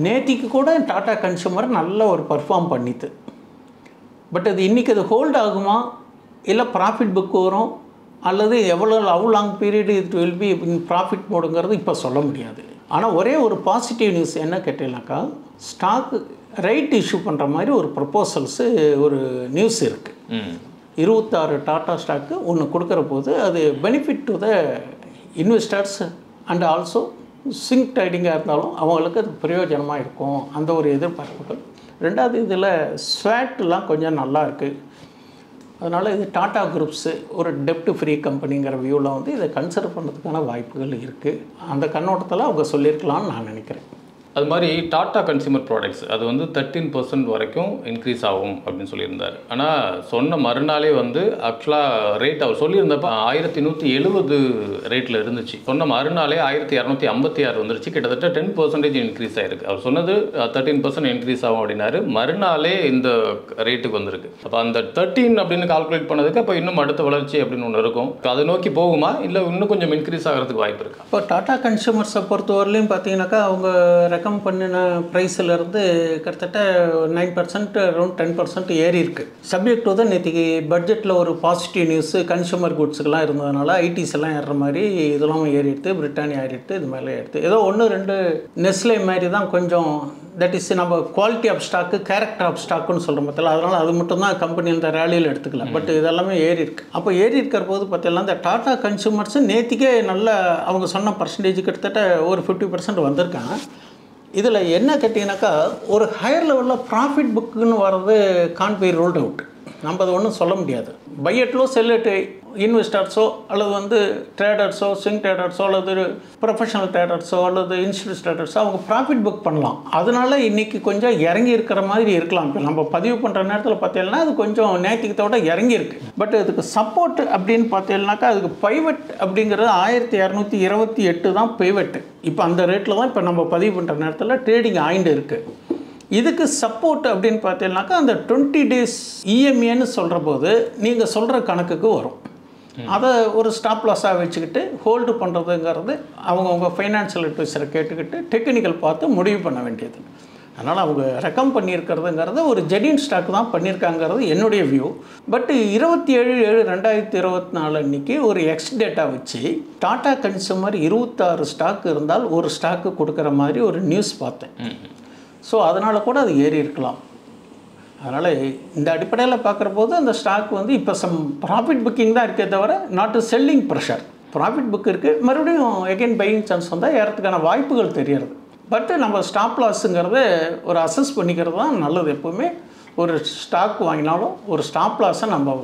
நேத்திக்கு கூட டாடா கன்சூமர் நல்ல ஒரு பர்ஃபார்ம் பண்ணிது. பட் அது இன்றைக்கி அது ஹோல்ட் ஆகுமா இல்லை ப்ராஃபிட் புக் வரும் அல்லது எவ்வளோ long period it will be profit மோடுங்கிறது இப்போ சொல்ல முடியாது. ஆனால் ஒரே ஒரு பாசிட்டிவ் நியூஸ் என்ன கேட்டீங்கன்னாக்கா ஸ்டாக் ரைட் இஷ்யூ பண்ணுற மாதிரி ஒரு ப்ரப்போசல்ஸு ஒரு நியூஸ் இருக்குது. 26 டாட்டா ஸ்டாக்கு ஒன்று கொடுக்குற போது அது benefit to the investors and also swing ட்ரேடிங்காக இருந்தாலும் அவங்களுக்கு அது பிரயோஜனமாக இருக்கும் அந்த ஒரு எதிர்பார்ப்புகள். ரெண்டாவது இதில் ஸ்வாட்லாம் கொஞ்சம் நல்லா இருக்குது. அதனால் இது டாடா குரூப்ஸு ஒரு டெப்ட் ஃப்ரீ கம்பெனிங்கிற வியூவில் வந்து இதை கன்சிடர் பண்ணுறதுக்கான வாய்ப்புகள் இருக்குது. அந்த கண்ணோட்டத்தில் அவங்க சொல்லியிருக்கலாம்னு நான் நினைக்கிறேன். அது மாதிரி டாடா கன்சூமர் ப்ராடக்ட்ஸ் அது வந்து 13% வரைக்கும் இன்க்ரீஸ் ஆகும் அப்படின்னு சொல்லியிருந்தார். ஆனால் சொன்ன மறுநாளே வந்து ஆக்சுவலாக ரேட் அவர் சொல்லியிருந்தப்போ 1170 ரேட்டில் இருந்துச்சு. சொன்ன மறுநாளே 1256 வந்துருச்சு. கிட்டத்தட்ட 10% இன்க்ரீஸ் ஆகிருக்கு. அவர் சொன்னது 13% இன்க்ரீஸ் ஆகும் அப்படின்னாரு. மறுநாளே இந்த ரேட்டுக்கு வந்திருக்கு. அப்போ அந்த 13 அப்படின்னு கால்குலேட் பண்ணதுக்கு அப்போ இன்னும் அடுத்த வளர்ச்சி அப்படின்னு ஒன்று இருக்கும். அதை நோக்கி போகுமா இல்லை இன்னும் கொஞ்சம் இன்க்ரீஸ் ஆகிறதுக்கு வாய்ப்பு இருக்கா? இப்போ டாடா கன்சூமர்ஸை பொறுத்தவரையிலையும் பார்த்தீங்கன்னாக்கா அவங்க ரெக்கம் பண்ணின ப்ரைஸிலேருந்து கிட்டத்தட்ட 9% அரௌண்ட் 10% ஏறி இருக்குது. சப்ஜெக்ட் டு தான் நேற்றுக்கு பட்ஜெட்டில் ஒரு பாசிட்டிவ் நியூஸு கன்சூமர் குட்ஸுக்கெல்லாம் இருந்ததுனால ஐடிஸ் எல்லாம் ஏறுற மாதிரி இதெல்லாம் ஏறி எடுத்து பிரிட்டானியா ஏறி எடுத்து இது மேலே எடுத்து ஏதோ 1-2 நெஸ்லே மாதிரி தான் கொஞ்சம் தட் இஸ் நம்ம quality of stock character of ஸ்டாக்குன்னு சொல்கிற பார்த்தல. அதனால் அது மட்டும் தான் கம்பெனி இந்த ரேலியில் எடுத்துக்கலாம். பட் இதெல்லாமே ஏறி இருக்கு. அப்போ ஏறி இருக்கிற போது பார்த்தீங்கன்னா இந்த டாடா கன்சூமர்ஸு நேற்றுக்கே நல்ல அவங்க சொன்ன பர்சன்டேஜ் கிட்டத்தட்ட ஒரு 50% வந்திருக்காங்க. இதில் என்ன கேட்டிங்கனாக்கா ஒரு ஹையர் லெவலில் ப்ராஃபிட் புக்குன்னு வர்றது கான் பை ரூல்ட் அவுட். நம்ம அதை ஒன்றும் சொல்ல முடியாது. Buy at low sell at இன்வெஸ்டர்ஸோ அல்லது வந்து ட்ரேடர்ஸோ ஸ்விங் ட்ரேடர்ஸோ அல்லது ப்ரொஃபஷனல் ட்ரேடர்ஸோ அல்லது இன்ஸ்டியூட் ட்ரேடர்ஸோ அவங்க ப்ராஃபிட் புக் பண்ணலாம். அதனால இன்றைக்கி கொஞ்சம் இறங்கி இருக்கிற மாதிரி இருக்கலாம். இப்போ நம்ம பதிவு பண்ணுற நேரத்தில் பார்த்தீங்கன்னா அது கொஞ்சம் நேத்திக்கத்தோட இறங்கி இருக்குது. பட் அதுக்கு சப்போர்ட் அப்படின்னு பார்த்தீங்கன்னாக்கா அதுக்கு பைவட் அப்படிங்கிறது 1228 தான் பைவட்டு. இப்போ அந்த ரேட்டில் தான் இப்போ நம்ம பதிவு பண்ணுற நேரத்தில் ட்ரேடிங் ஆயிண்டு இருக்குது. இதுக்கு சப்போர்ட் அப்படின்னு பார்த்தீங்கன்னாக்கா அந்த 20 days இஎம்ஏன்னு சொல்கிற போது நீங்கள் சொல்கிற கணக்குக்கு வரும். அதை ஒரு ஸ்டாப் லாஸாக வச்சுக்கிட்டு ஹோல்டு பண்ணுறதுங்கிறது அவங்கவுங்க ஃபைனான்சியல் அட்வைஸரை கேட்டுக்கிட்டு டெக்னிக்கல் பார்த்து முடிவு பண்ண வேண்டியது. அதனால் அவங்க ரெக்கம் பண்ணியிருக்கிறதுங்கிறது ஒரு ஜெனின் ஸ்டாக் தான் பண்ணியிருக்காங்கிறது என்னுடைய வியூ. பட் 27/7/2024 அன்றைக்கி ஒரு எக்ஸ் டேட்டா வச்சு டாடா கன்சூமர் 26 ஸ்டாக் இருந்தால் ஒரு ஸ்டாக்கு கொடுக்குற மாதிரி ஒரு நியூஸ் பார்த்தேன். ஸோ அதனால் கூட அது ஏறி இருக்கலாம். அதனால் இந்த அடிப்படையில் பார்க்குற போது அந்த ஸ்டாக் வந்து இப்போ சம் ப்ராஃபிட் புக்கிங் தான் இருக்கே தவிர not selling pressure. Profit book இருக்குது, மறுபடியும் எகெயின் பையிங் சான்ஸ் வந்தால் ஏறதுக்கான வாய்ப்புகள் தெரிகிறது. பட்டு நம்ம ஸ்டாப் லாஸுங்கிறத ஒரு அசஸ் பண்ணிக்கிறது தான் நல்லது. எப்போவுமே ஒரு ஸ்டாக் வாங்கினாலும் ஒரு ஸ்டாப் லாஸை நம்ம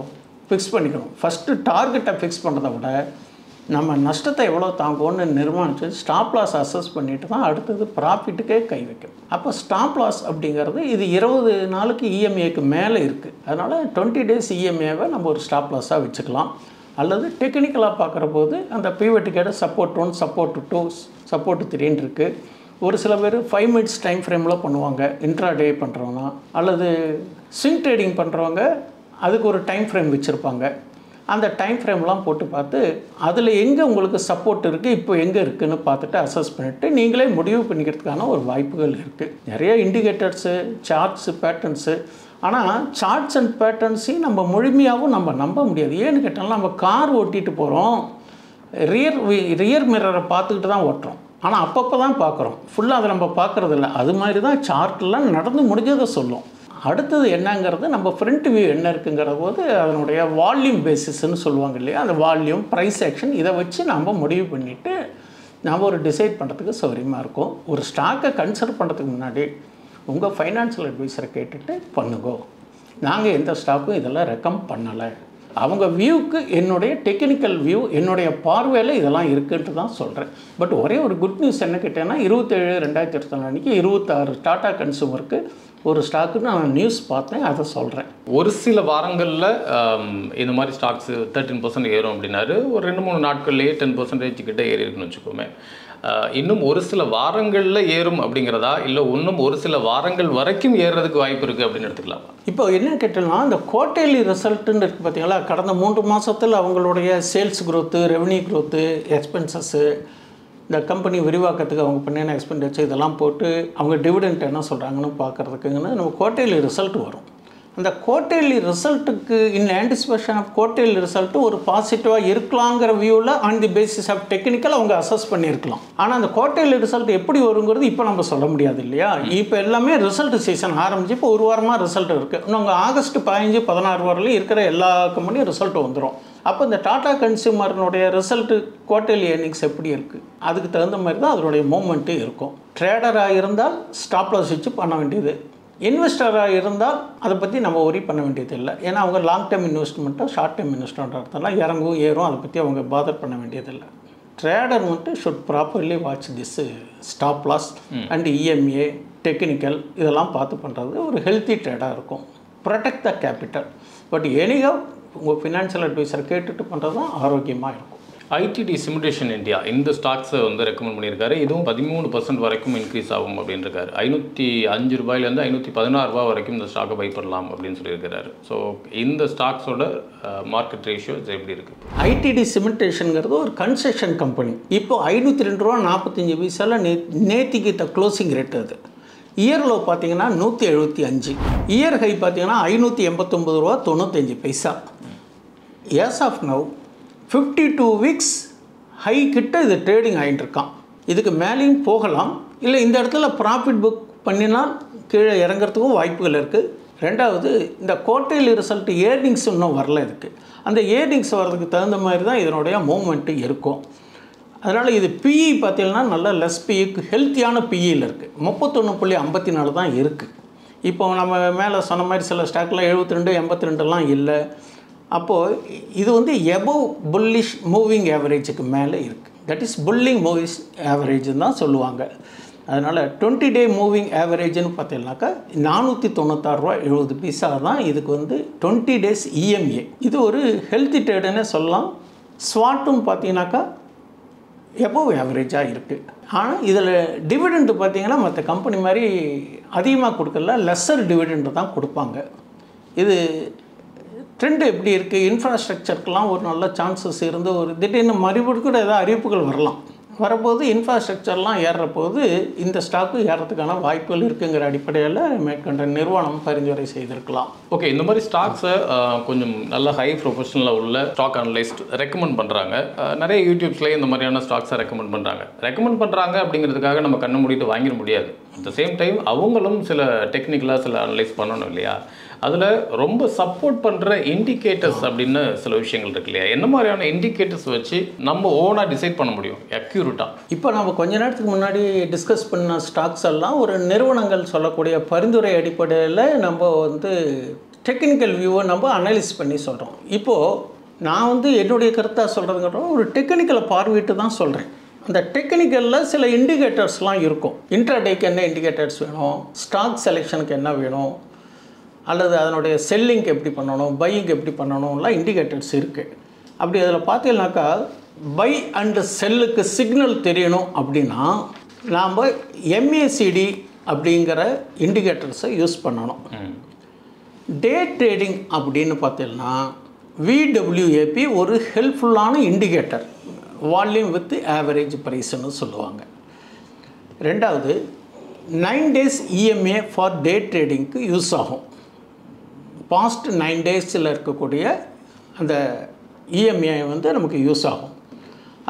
ஃபிக்ஸ் பண்ணிக்கணும். ஃபஸ்ட்டு டார்கெட்டை ஃபிக்ஸ் பண்ணுறதை விட நம்ம நஷ்டத்தை எவ்வளோ தாங்குவோன்னு நிர்மாணித்து ஸ்டாப் லாஸ் அசஸ் பண்ணிட்டு தான் அடுத்தது ப்ராஃபிட்டுக்கே கை வைக்கணும். அப்போ ஸ்டாப் லாஸ் அப்படிங்கிறது இது 20 நாளுக்கு இஎம்ஏக்கு மேலே இருக்குது. அதனால் 20 days இஎம்ஏவை நம்ம ஒரு ஸ்டாப் லாஸாக வச்சுக்கலாம். அல்லது டெக்னிக்கலாக பார்க்குற போது அந்த பிவட்டுக்கேட சப்போர்ட் 1, சப்போர்ட் 2, சப்போர்ட் 3 இருக்குது. ஒரு சில பேர் 5 minutes டைம் ஃப்ரேமில் பண்ணுவாங்க இன்ட்ரா டே பண்ணுறவங்க, அல்லது ஸ்விங் ட்ரேடிங் பண்ணுறவங்க அதுக்கு ஒரு டைம் ஃப்ரேம் வச்சுருப்பாங்க. அந்த டைம் ஃப்ரேம்லாம் போட்டு பார்த்து அதில் எங்கே உங்களுக்கு சப்போர்ட் இருக்குது, இப்போ எங்கே இருக்குதுன்னு பார்த்துட்டு அசஸ் பண்ணிவிட்டு நீங்களே முடிவு பண்ணிக்கிறதுக்கான ஒரு வாய்ப்புகள் இருக்குது. நிறைய இண்டிகேட்டர்ஸு, சார்ட்ஸு, பேட்டர்ன்ஸு. ஆனால் சார்ட்ஸ் அண்ட் பேட்டர்ன்ஸையும் நம்ம முழுமையாகவும் நம்ம நம்ப முடியாது. ஏன்னு கேட்டாலும் நம்ம கார் ஓட்டிகிட்டு போகிறோம், ரியர் மிரரை பார்த்துக்கிட்டு தான் ஓட்டுறோம். ஆனால் அப்பப்போ தான் பார்க்குறோம், ஃபுல்லாக அதை நம்ம பார்க்குறதில்ல. அது மாதிரி தான் சார்ட்லாம் நடந்து முடிஞ்சதை சொல்லும். அடுத்தது என்னங்கிறது நம்ம ஃப்ரண்ட் வியூ என்ன இருக்குங்கிற போது அதனுடைய வால்யூம் பேசிஸ்ன்னு சொல்லுவாங்க இல்லையா, அந்த வால்யூம், ப்ரைஸ் ஆக்ஷன், இதை வச்சு நம்ம முடிவு பண்ணிவிட்டு நம்ம ஒரு டிசைட் பண்ணுறதுக்கு சௌகரியமாக இருக்கும். ஒரு ஸ்டாக்கை கன்சிடர் பண்ணுறதுக்கு முன்னாடி உங்கள் ஃபைனான்சியல் அட்வைஸரை கேட்டுட்டு பண்ணுங்கோ. நாங்கள் எந்த ஸ்டாக்கும் இதெல்லாம் ரெக்கம் பண்ணலை. அவங்க வியூவுக்கு என்னுடைய டெக்னிக்கல் வியூ, என்னுடைய பார்வையில் இதெல்லாம் இருக்குன்ட்டு தான் சொல்கிறேன். பட் ஒரே ஒரு குட் நியூஸ் என்ன கேட்டேன்னா 27/2024 அன்றைக்கி 26 டாடா கன்சூமருக்கு ஒரு ஸ்டாக்குன்னு நான் நியூஸ் பார்த்தேன், அதை சொல்கிறேன். ஒரு சில வாரங்களில் இந்த மாதிரி ஸ்டாக்ஸ் 13% ஏறும் அப்படின்னாரு. ஒரு 2-3 நாட்கள்லேயே 10% கிட்ட ஏறி இருக்குன்னு வச்சுக்கோமே. இன்னும் ஒரு சில வாரங்களில் ஏறும் அப்படிங்கிறதா, இல்லை இன்னும் ஒரு சில வாரங்கள் வரைக்கும் ஏறுறதுக்கு வாய்ப்பு இருக்குது அப்படின்னு எடுத்துக்கலாம்? இப்போ என்ன கேட்டோம்னா இந்த குவார்ட்டர்லி ரிசல்ட்டுன்னு இருக்குது பார்த்தீங்களா, கடந்த 3 மாதத்தில் அவங்களுடைய sales growth, revenue growth, expenses, இந்த கம்பெனி விரிவாக்கத்துக்கு அவங்க பண்ணின எக்ஸ்பெண்டிச்சர் இதெல்லாம் போட்டு அவங்க டிவிடெண்ட் என்ன சொல்கிறாங்கன்னு பார்க்குறதுக்குன்னு நம்ம குவார்ட்டர்லி ரிசல்ட் வரும். அந்த குவார்ட்டர்லி ரிசல்ட்டுக்கு in anticipation of quarterly result ஒரு பாசிட்டிவாக இருக்கலாங்கிற வியூவில் on the basis of technical அவங்க அசஸ் பண்ணியிருக்கலாம். ஆனால் அந்த குவார்ட்டர்லி ரிசல்ட் எப்படி வருங்கிறது இப்போ நம்ம சொல்ல முடியாது இல்லையா. இப்போ எல்லாமே ரிசல்ட் சீசன் ஆரம்பிச்சு இப்போ ஒரு வாரமாக ரிசல்ட் இருக்குது. இன்னும் ஆகஸ்ட் 15-16 வரலையும் இருக்கிற எல்லா கம்பெனியும் ரிசல்ட் வந்துடும். அப்போ இந்த டாடா கன்சூமர்னுடைய ரிசல்ட்டு குவார்ட்டர்லி ஏர்னிங்ஸ் எப்படி இருக்குது, அதுக்கு தகுந்த மாதிரி தான் அதனுடைய மூமெண்ட்டு இருக்கும். ட்ரேடராக இருந்தால் ஸ்டாப் லாஸ் வச்சு பண்ண வேண்டியது, இன்வெஸ்டராக இருந்தால் அதை பற்றி நம்ம ஒரி பண்ண வேண்டியது இல்லை. ஏன்னா அவங்க லாங் டேர்ம் இன்வெஸ்ட்மெண்ட்டோ ஷார்ட் டேர்ம் இன்வெஸ்ட்மெண்ட்டாக இறங்கும் ஏறும், அதை பற்றி அவங்க பாதர் பண்ண வேண்டியதில்லை. ட்ரேடர் வந்துட்டு should properly watch this stop loss and EMA, technical இதெல்லாம் பார்த்து பண்ணுறது ஒரு ஹெல்த்தி ட்ரேடாக இருக்கும். Protect the capital. But anyhow உங்கள் ஃபினான்ஷியல் அட்வைஸரை கேட்டுட்டு பண்ணுறது தான் ஆரோக்கியமாக இருக்கும். ஐடிடி சிமுலேஷன் இந்தியா இந்த ஸ்டாக்ஸை வந்து ரெக்கமெண்ட் பண்ணியிருக்காரு. இதுவும் 13% வரைக்கும் இன்க்ரீஸ் ஆகும் அப்படின்னு இருக்காரு. 505 ரூபாயிலேருந்து 516 ரூபா வரைக்கும் இந்த ஸ்டாக்கை பை பண்ணலாம் அப்படின்னு சொல்லியிருக்கிறாரு. ஸோ இந்த ஸ்டாக்ஸோட மார்க்கெட் ரேஷியோ எப்படி இருக்குது? ஐடிடி சிமெண்டேஷனுங்கிறது ஒரு கன்ஸ்ட்ரக்ஷன் கம்பெனி. இப்போ 502.45 ரூபா நேத்திக்கு க்ளோசிங் ரேட். அது இயர் லோ பார்த்தீங்கன்னா 175, இயர் ஹை பார்த்தீங்கன்னா 589.95 ரூபா. As of now 52 weeks high கிட்ட இது ட்ரேடிங் ஆகிட்டு இருக்கான். இதுக்கு மேலேயும் போகலாம், இல்லை இந்த இடத்துல ப்ராஃபிட் புக் பண்ணினால் கீழே இறங்கிறதுக்கும் வாய்ப்புகள் இருக்குது. ரெண்டாவது இந்த குவார்ட்டர்லி ரிசல்ட் ஏர்னிங்ஸ் இன்னும் வரல. இதுக்கு அந்த ஏர்னிங்ஸ் வர்றதுக்கு தகுந்த மாதிரி தான் இதனுடைய மூவ்மெண்ட்டு இருக்கும். அதனால் இது பிஇ பார்த்தீங்கன்னா நல்ல லெஸ் பிஇக்கு ஹெல்த்தியான பிஇயில் இருக்குது. 31.54 தான் இருக்குது. இப்போ நம்ம மேலே சொன்ன மாதிரி சில ஸ்டாக்கில் 72, 82லாம் இல்லை. அப்போது இது வந்து எபவ் புல்லிஷ் மூவிங் ஆவரேஜுக்கு மேலே இருக்குது. தட் இஸ் புல்லிங் மூவிஸ் ஆவரேஜுன்னு தான் சொல்லுவாங்க. அதனால் 20 டே மூவிங் ஆவரேஜ்னு பார்த்தீங்கன்னாக்கா 496.70 ரூபா தான் இதுக்கு வந்து 20 டேஸ் இஎம்ஏ. இது ஒரு ஹெல்த்தி ட்ரேடுன்னே சொல்லலாம். ஸ்வாட்டும் பார்த்தீங்கன்னாக்கா எபோவ் ஆவரேஜாக இருக்குது. ஆனால் இதில் டிவிடெண்டு பார்த்தீங்கன்னா மற்ற கம்பெனி மாதிரி அதிகமாக கொடுக்கல, லெஸ்ஸர் டிவிடெண்டு தான் கொடுப்பாங்க. இது ட்ரெண்டு எப்படி இருக்குது, இன்ஃப்ராஸ்ட்ரக்சருக்கெலாம் ஒரு நல்ல சான்சஸ் இருந்து ஒரு திடீர்னு மறுபடியும் கூட ஏதாவது அறிவிப்புகள் வரலாம். வரப்போது இன்ஃப்ராஸ்ட்ரக்சர்லாம் ஏறுறபோது இந்த ஸ்டாக்கு ஏறதுக்கான வாய்ப்புகள் இருக்குங்கிற அடிப்படையில் மேற்கண்ட நிறுவனம் பரிந்துரை செய்திருக்கலாம். ஓகே, இந்த மாதிரி ஸ்டாக்ஸை கொஞ்சம் நல்ல ஹை ப்ரொஃபஷனலாக உள்ள ஸ்டாக் அனலிஸ்ட் ரெக்கமெண்ட் பண்ணுறாங்க. நிறைய யூடியூப்ஸ்லேயே இந்த மாதிரியான ஸ்டாக்ஸை ரெக்கமெண்ட் பண்ணுறாங்க அப்படிங்கிறதுக்காக நம்ம கண்ணை மூடிட்டு வாங்கிட முடியாது. அட் த சேம் டைம் அவங்களும் சில டெக்னிக்கலாக சில அனலைஸ் பண்ணணும் இல்லையா? அதில் ரொம்ப சப்போர்ட் பண்ணுற இண்டிகேட்டர்ஸ் அப்படின்னு சில விஷயங்கள் இருக்கு இல்லையா? என்ன மாதிரியான இண்டிகேட்டர்ஸ் வச்சு நம்ம ஓனாக டிசைட் பண்ண முடியும் அக்யூரேட்டாக? இப்போ நம்ம கொஞ்ச நேரத்துக்கு முன்னாடி டிஸ்கஸ் பண்ண ஸ்டாக்ஸ் எல்லாம் ஒரு நிறுவனங்கள் சொல்லக்கூடிய பரிந்துரை அடிப்படையில் நம்ம வந்து டெக்னிக்கல் வியூவை நம்ம அனலைஸ் பண்ணி சொல்கிறோம். இப்போது நான் வந்து என்னுடைய கருத்தாக சொல்கிறதுங்கிறோம் ஒரு டெக்னிக்கலை பார்வையிட்டு தான் சொல்கிறேன். அந்த டெக்னிக்கலில் சில இண்டிகேட்டர்ஸ்லாம் இருக்கும். இன்ட்ராடேக்கு என்ன இண்டிகேட்டர்ஸ் வேணும், ஸ்டாக் செலெக்ஷனுக்கு என்ன வேணும், அல்லது அதனுடைய செல்லிங்க்கு எப்படி பண்ணணும், பையிங் எப்படி பண்ணணும்லாம் இண்டிகேட்டர்ஸ் இருக்குது. அப்படி அதில் பார்த்தீங்கன்னாக்கா பை அண்டு செல்லுக்கு சிக்னல் தெரியணும் அப்படின்னா நாம் எம்ஏசிடி அப்படிங்கிற இண்டிகேட்டர்ஸை யூஸ் பண்ணணும். டே ட்ரேடிங் அப்படின்னு பார்த்தீங்கன்னா விடபிள்யூஏபி ஒரு ஹெல்ப்ஃபுல்லான இண்டிகேட்டர், வால்யூம் வித் ஆவரேஜ் ப்ரைஸ்ன்னு சொல்லுவாங்க. ரெண்டாவது 9 டேஸ் இஎம்ஏ ஃபார் டே ட்ரேடிங்க்கு யூஸ் ஆகும். பாஸ்ட் 9 டேஸில் இருக்கக்கூடிய அந்த இஎம்ஏ வந்து நமக்கு யூஸ் ஆகும்.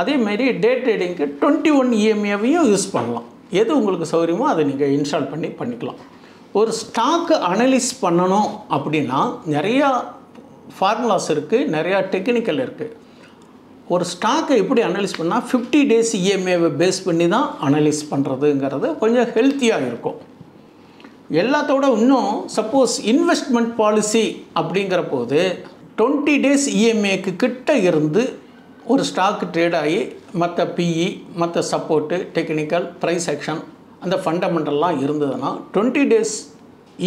அதேமாரி டே ட்ரேடிங்க்கு 21 இஎம்ஏவையும் யூஸ் பண்ணலாம். எது உங்களுக்கு சௌகரியமோ அதை நீங்கள் இன்ஸ்டால் பண்ணிக்கலாம். ஒரு ஸ்டாக்கு அனலைஸ் பண்ணணும் அப்படின்னா நிறையா ஃபார்முலாஸ் இருக்குது, நிறையா டெக்னிக்கல் இருக்குது. ஒரு ஸ்டாக்கை எப்படி அனலைஸ் பண்ணால் 50 டேஸ் இஎம்ஏவை பேஸ் பண்ணி தான் அனலைஸ் பண்ணுறதுங்கிறது கொஞ்சம் ஹெல்த்தியாக இருக்கும். எல்லாத்தோட இன்னும் சப்போஸ் இன்வெஸ்ட்மெண்ட் பாலிசி அப்படிங்கிற போது 20 டேஸ் இஎம்ஏக்கு கிட்ட இருந்து ஒரு ஸ்டாக் ட்ரேட் ஆகி மற்ற பிஇ, மற்ற சப்போர்ட்டு, டெக்னிக்கல், ப்ரைஸ் ஆக்ஷன், அந்த ஃபண்டமெண்டல்லாம் இருந்ததுன்னா 20 டேஸ்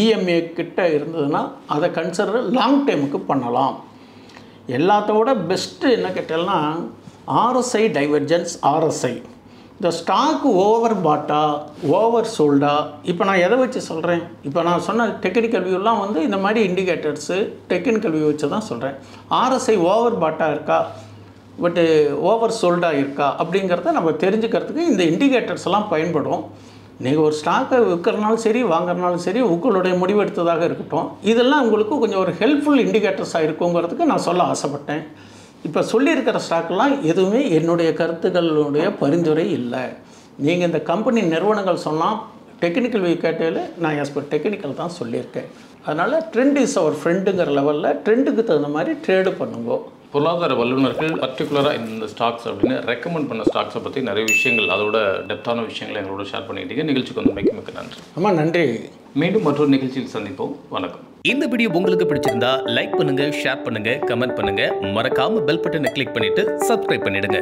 இஎம்ஏ கிட்ட இருந்ததுன்னா அதை கன்சிடர் லாங் டைமுக்கு பண்ணலாம். எல்லாத்தோட பெஸ்ட்டு என்ன கேட்டால்னா ஆர்எஸ்ஐ டைவர்ஜென்ஸ். ஆர்எஸ்ஐ இந்த ஸ்டாக்கு ஓவர் பாட்டா ஓவர் சோல்டா. இப்போ நான் எதை வச்சு சொல்கிறேன், இப்போ நான் சொன்ன டெக்னிக்கல் வியூலாம் வந்து இந்த மாதிரி இண்டிகேட்டர்ஸு டெக்னிக்கல் வியூ வச்சு தான் சொல்கிறேன். ஆர்எஸ்ஐ ஓவர் பாட்டா இருக்கா, பட்டு ஓவர் சோல்டாக இருக்கா அப்படிங்கிறத நம்ம தெரிஞ்சுக்கிறதுக்கு இந்த இண்டிகேட்டர்ஸ் எல்லாம் பயன்படும். நீங்கள் ஒரு ஸ்டாக்கை விற்கிறனாலும் சரி வாங்குறனாலும் சரி உங்களுடைய முடிவெடுத்ததாக இருக்கட்டும், இதெல்லாம் உங்களுக்கு கொஞ்சம் ஒரு ஹெல்ப்ஃபுல் இண்டிகேட்டர்ஸாக இருக்குங்கிறதுக்கு நான் சொல்ல ஆசைப்பட்டேன். இப்போ சொல்லியிருக்கிற ஸ்டாக்கெலாம் எதுவுமே என்னுடைய கருத்துக்களுடைய பரிந்துரை இல்லை. நீங்கள் இந்த கம்பெனி நிறுவனங்கள் சொன்னால் டெக்னிக்கல் வியூ கேட்டதில் நான் எஸ் பர் டெக்னிக்கல் தான் சொல்லியிருக்கேன். அதனால் ட்ரெண்ட் இஸ் அவர் ஃப்ரெண்டுங்கிற லெவலில் ட்ரெண்டுக்கு தகுந்த மாதிரி ட்ரேடு பண்ணுங்க. பொருளாதார வல்லுநர்கள் பர்டிகுலராக இந்த ஸ்டாக்ஸ் அப்படின்னு ரெக்கமெண்ட் பண்ண ஸ்டாக்ஸை பற்றி நிறைய விஷயங்கள், அதோட டெப்த்தான விஷயங்களை எங்களோட ஷேர் பண்ணிக்கிட்டீங்க. நிகழ்ச்சிக்கு வந்து மிக்க நன்றி. ஆமாம், நன்றி. மீண்டும் மற்றொரு நிகழ்ச்சியில் சந்திப்போம். வணக்கம். இந்த வீடியோ உங்களுக்கு பிடிச்சிருந்தா லைக் பண்ணுங்க, ஷேர் பண்ணுங்க, கமெண்ட் பண்ணுங்க. மறக்காம பெல் பட்டனை கிளிக் பண்ணிட்டு சப்ஸ்கிரைப் பண்ணிடுங்க.